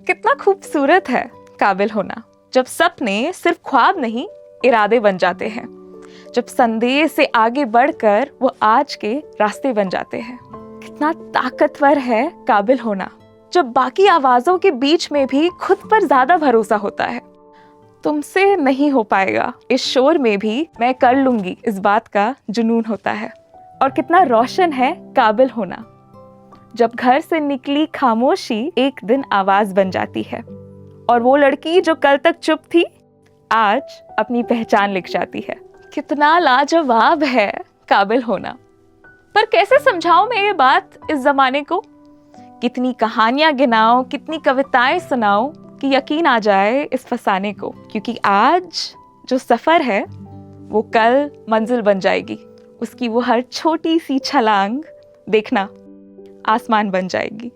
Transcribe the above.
कितना खूबसूरत है काबिल होना, जब सपने सिर्फ ख्वाब नहीं इरादे बन जाते हैं, जब संदेश से आगे बढ़कर वो आज के रास्ते बन जाते हैं। कितना ताकतवर है काबिल होना, जब बाकी आवाजों के बीच में भी खुद पर ज्यादा भरोसा होता है। तुमसे नहीं हो पाएगा, इस शोर में भी मैं कर लूंगी, इस बात का जुनून होता है। और कितना रोशन है काबिल होना, जब घर से निकली खामोशी एक दिन आवाज बन जाती है, और वो लड़की जो कल तक चुप थी आज अपनी पहचान लिख जाती है। कितना लाजवाब है काबिल होना। पर कैसे समझाऊं मैं ये बात इस जमाने को? कितनी कहानियां गिनाऊं, कितनी कविताएं सुनाऊं कि यकीन आ जाए इस फसाने को। क्योंकि आज जो सफर है वो कल मंजिल बन जाएगी। उसकी वो हर छोटी सी छलांग देखना आसमान बन जाएगी।